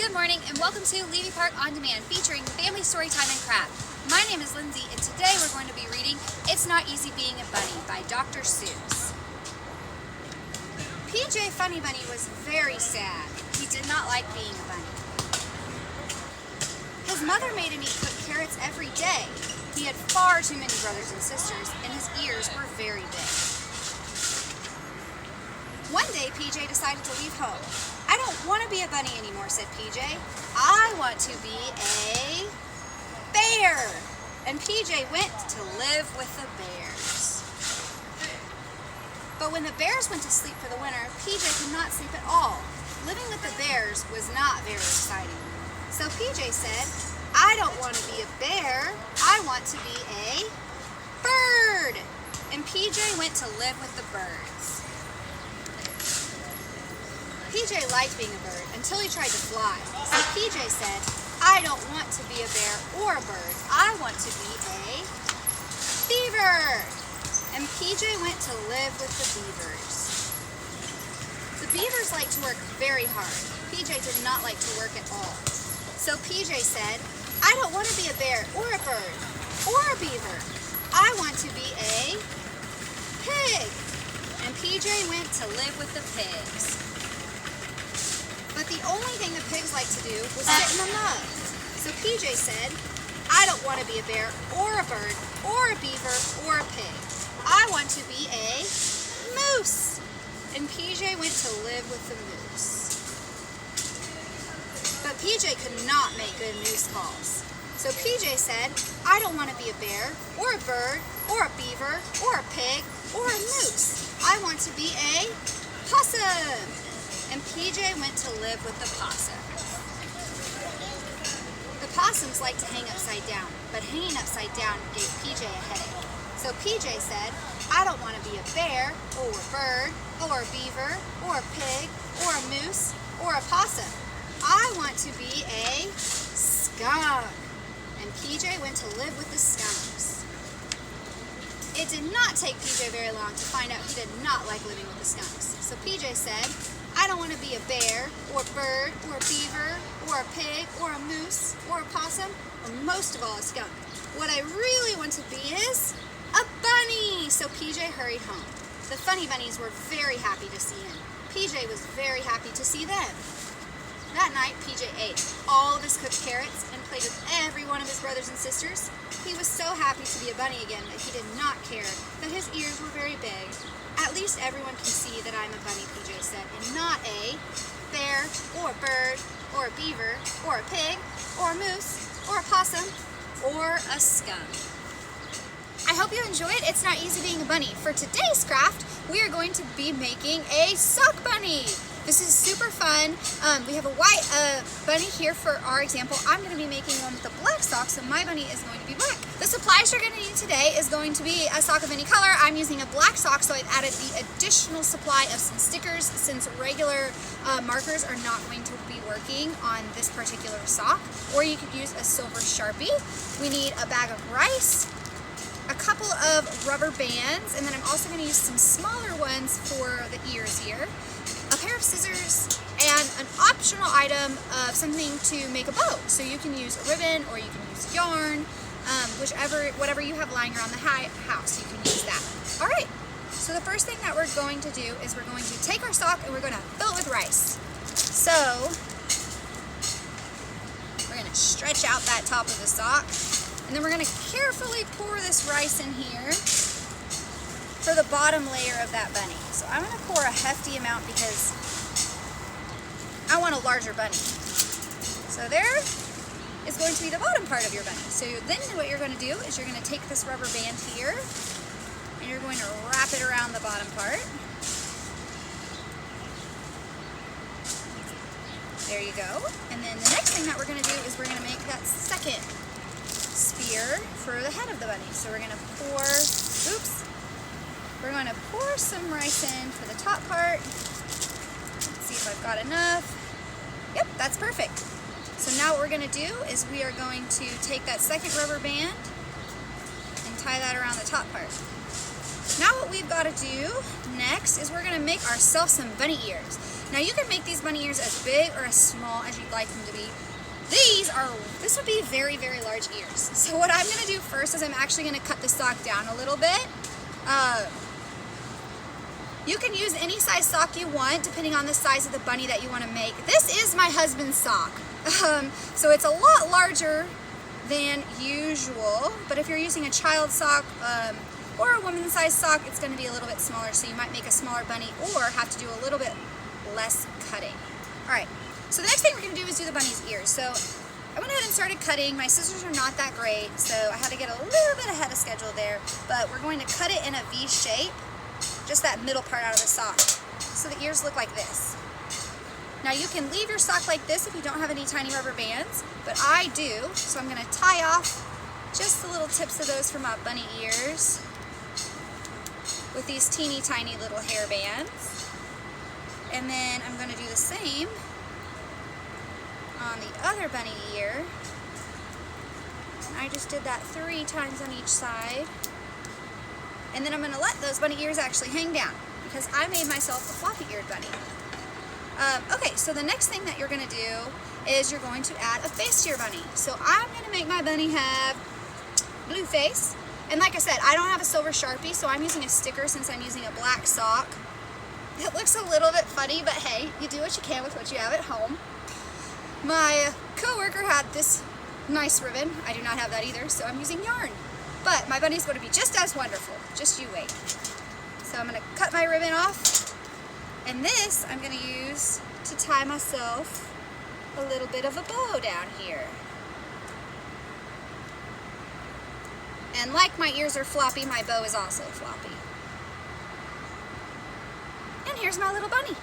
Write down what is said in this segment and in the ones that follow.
Good morning and welcome to Levy Park On Demand featuring Family Storytime and Craft. My name is Lindsay and today we're going to be reading It's Not Easy Being a Bunny by Dr. Seuss. PJ Funny Bunny was very sad. He did not like being a bunny. His mother made him eat cooked carrots every day. He had far too many brothers and sisters and his ears were very big. One day PJ decided to leave home. I don't want to be a bunny anymore, said PJ. I want to be a bear. And PJ went to live with the bears. But when the bears went to sleep for the winter, PJ could not sleep at all. Living with the bears was not very exciting. So PJ said, I don't want to be a bear. I want to be a bird. And PJ went to live with the birds. PJ liked being a bird until he tried to fly. So PJ said, I don't want to be a bear or a bird. I want to be a beaver. And PJ went to live with the beavers. The beavers like to work very hard. PJ did not like to work at all. So PJ said, I don't want to be a bear or a bird or a beaver. I want to be a pig. And PJ went to live with the pigs. But the only thing the pigs liked to do was sit in the mud. So PJ said, I don't want to be a bear or a bird or a beaver or a pig. I want to be a moose. And PJ went to live with the moose. But PJ could not make good moose calls. So PJ said, I don't want to be a bear or a bird or a beaver or a pig or a moose. I want to be a possum. And PJ went to live with the possum. The possums like to hang upside down, but hanging upside down gave PJ a headache. So PJ said, I don't want to be a bear, or a bird, or a beaver, or a pig, or a moose, or a possum. I want to be a skunk. And PJ went to live with the skunks. It did not take PJ very long to find out he did not like living with the skunks. So PJ said, I don't want to be a bear, or a bird, or a beaver, or a pig, or a moose, or a possum, or most of all a skunk. What I really want to be is a bunny! So PJ hurried home. The funny bunnies were very happy to see him. PJ was very happy to see them. That night, PJ ate all of his cooked carrots and played with every one of his brothers and sisters. He was so happy to be a bunny again that he did not care that his ears were very big. At least everyone can see that I'm a bunny, PJ said, and not a bear, or a bird, or a beaver, or a pig, or a moose, or a possum, or a skunk. I hope you enjoyed It's Not Easy Being a Bunny. For today's craft, we are going to be making a sock bunny. This is super fun. We have a white bunny here for our example. I'm going to be making one with a black sock, so my bunny is going to be black. The supplies you're going to need today is going to be a sock of any color. I'm using a black sock, so I've added the additional supply of some stickers since regular markers are not going to be working on this particular sock. Or you could use a silver Sharpie. We need a bag of rice, a couple of rubber bands, and then I'm also going to use some smaller ones for the ears here, a pair of scissors, and an optional item of something to make a bow. So you can use a ribbon or you can use yarn, whatever you have lying around the house, you can use that. All right, so the first thing that we're going to do is we're going to take our sock and we're going to fill it with rice. So we're going to stretch out that top of the sock. And then we're going to carefully pour this rice in here for the bottom layer of that bunny. So I'm going to pour a hefty amount because I want a larger bunny. So there is going to be the bottom part of your bunny. So then what you're going to do is you're going to take this rubber band here and you're going to wrap it around the bottom part. There you go. And then the next thing that we're going to do is we're going to make that second spear for the head of the bunny. So we're going to pour some rice in for the top part. Let's see if I've got enough. Yep, that's perfect. So now what we're going to do is we are going to take that second rubber band and tie that around the top part. Now what we've got to do next is we're going to make ourselves some bunny ears. Now you can make these bunny ears as big or as small as you'd like them to be. This would be very, very large ears. So what I'm going to do first is I'm actually going to cut the sock down a little bit. You can use any size sock you want depending on the size of the bunny that you want to make. This is my husband's sock. So it's a lot larger than usual, but if you're using a child sock or a woman's size sock, it's going to be a little bit smaller, so you might make a smaller bunny or have to do a little bit less cutting. Alright, so the next thing we're going to do is do the bunny's ears. So I went ahead and started cutting. My scissors are not that great, so I had to get a little bit ahead of schedule there, but we're going to cut it in a V shape, just that middle part out of the sock, so the ears look like this. Now you can leave your sock like this if you don't have any tiny rubber bands, but I do, so I'm going to tie off just the little tips of those for my bunny ears with these teeny tiny little hair bands. And then I'm going to do the same on the other bunny ear. And I just did that 3 times on each side. And then I'm going to let those bunny ears actually hang down because I made myself a floppy-eared bunny. Okay, so the next thing that you're going to do is you're going to add a face to your bunny. So I'm going to make my bunny have blue face. And like I said, I don't have a silver Sharpie, so I'm using a sticker since I'm using a black sock. It looks a little bit funny, but hey, you do what you can with what you have at home. My coworker had this nice ribbon. I do not have that either, so I'm using yarn. But my bunny's going to be just as wonderful. Just you wait. So I'm going to cut my ribbon off. And this I'm going to use to tie myself a little bit of a bow down here. And like my ears are floppy, my bow is also floppy. And here's my little bunny.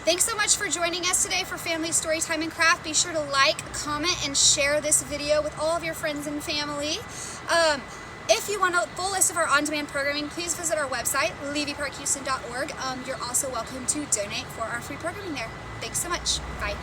Thanks so much for joining us today for Family Storytime and Craft. Be sure to like, comment, and share this video with all of your friends and family. If you want a full list of our on-demand programming, please visit our website, levyparkhouston.org. You're also welcome to donate for our free programming there. Thanks so much. Bye.